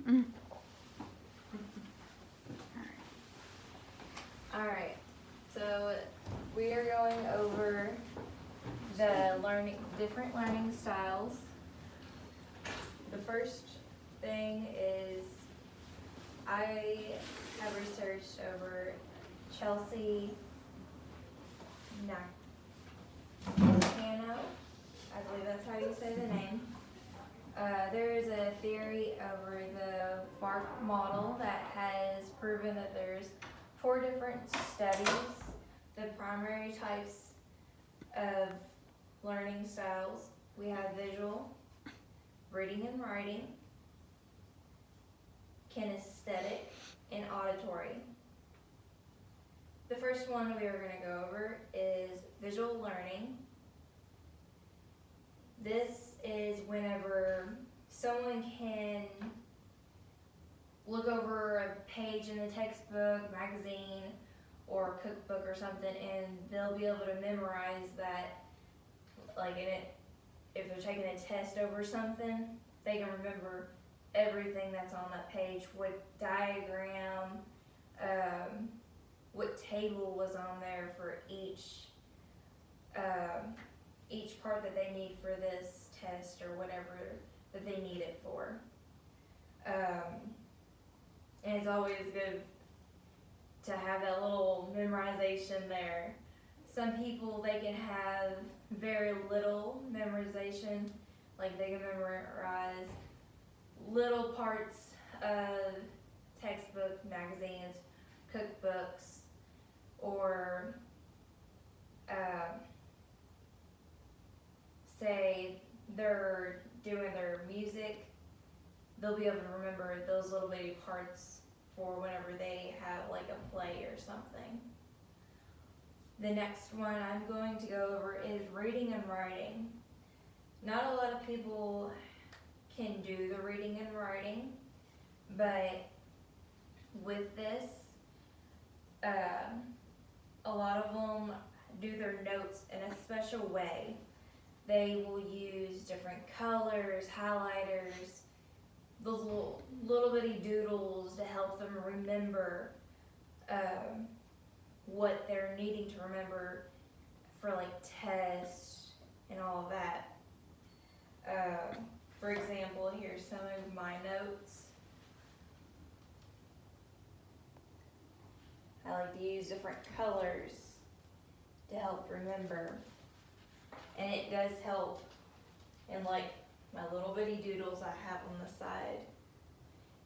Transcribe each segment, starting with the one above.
Mm. Alright, so we are going over the different learning styles. The first thing is I have researched over Chelsea Nakano. I believe that's how you say the name. There is a theory over the FARC model that has proven that there's 4 different studies. The primary types of learning styles, we have visual, reading and writing, kinesthetic, and auditory. The first one we are going to go over is visual learning. This is whenever someone can look over a page in the textbook, magazine, or cookbook or something, and they'll be able to memorize that, like if they're taking a test over something, they can remember everything that's on that page, what diagram, what table was on there for each part that they need for this test or whatever that they need it for. And it's always good to have that little memorization there. Some people, they can have very little memorization, like they can memorize little parts of textbook, magazines, cookbooks, or say they're doing their music, they'll be able to remember those little bitty parts for whenever they have like a play or something. The next one I'm going to go over is reading and writing. Not a lot of people can do the reading and writing, but with this, a lot of them do their notes in a special way. They will use different colors, highlighters, those little bitty doodles to help them remember what they're needing to remember for like tests and all of that. For example, here's some of my notes. I like to use different colors to help remember. And it does help in like my little bitty doodles I have on the side.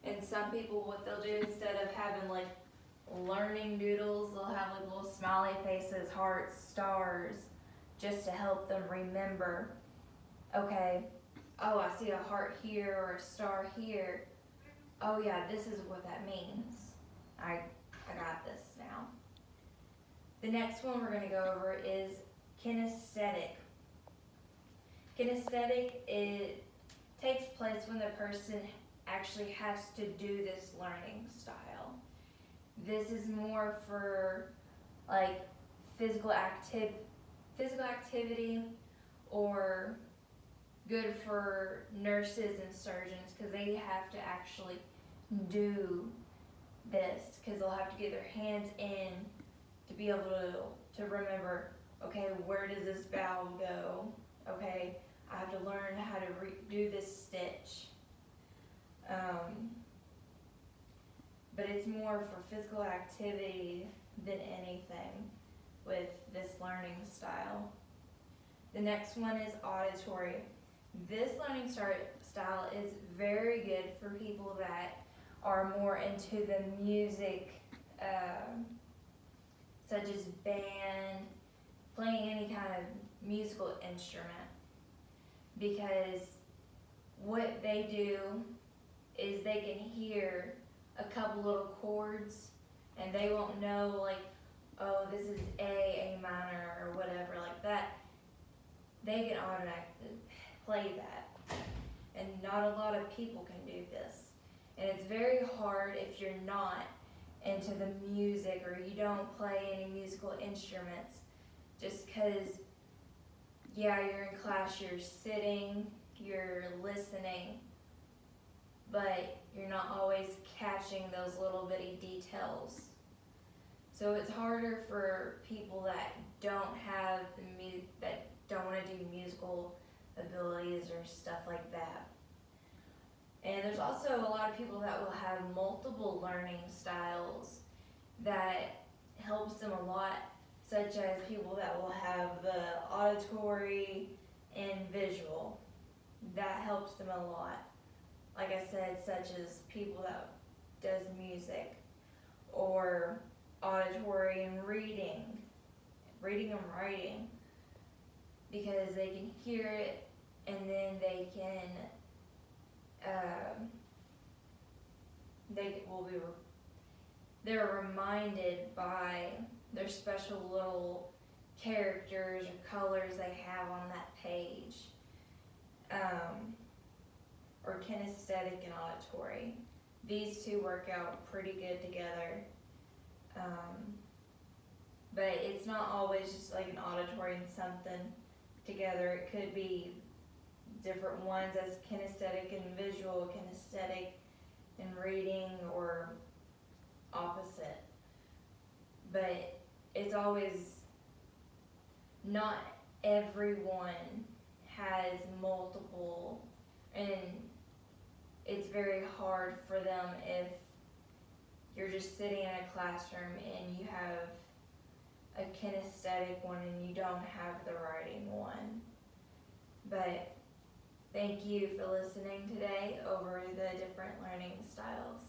And some people, what they'll do instead of having like learning doodles, they'll have like little smiley faces, hearts, stars, just to help them remember, okay, oh, I see a heart here or a star here. Oh yeah, this is what that means. I got this now. The next one we're going to go over is kinesthetic. Kinesthetic, it takes place when the person actually has to do this learning style. This is more for like physical activity, or good for nurses and surgeons because they have to actually do this because they'll have to get their hands in to be able to remember, okay, where does this valve go? Okay, I have to learn how to do this stitch. But it's more for physical activity than anything with this learning style. The next one is auditory. This learning style is very good for people that are more into the music, such as band, playing any kind of musical instrument. Because what they do is they can hear a couple little chords and they won't know like, oh, this is A minor or whatever like that. They can automatically play that. And not a lot of people can do this. And it's very hard if you're not into the music or you don't play any musical instruments, just because, yeah, you're in class, you're sitting, you're listening, but you're not always catching those little bitty details. So it's harder for people that don't have that don't want to do musical abilities or stuff like that. And there's also a lot of people that will have multiple learning styles that helps them a lot, such as people that will have the auditory and visual. That helps them a lot. Like I said, such as people that does music, or auditory and reading and writing, because they can hear it and then they're reminded by their special little characters or colors they have on that page, or kinesthetic and auditory. These two work out pretty good together. But it's not always just like an auditory and something together. It could be different ones as kinesthetic and visual, kinesthetic and reading, or opposite. But it's always, not everyone has multiple, and it's very hard for them if you're just sitting in a classroom and you have a kinesthetic one and you don't have the writing one. But thank you for listening today over the different learning styles.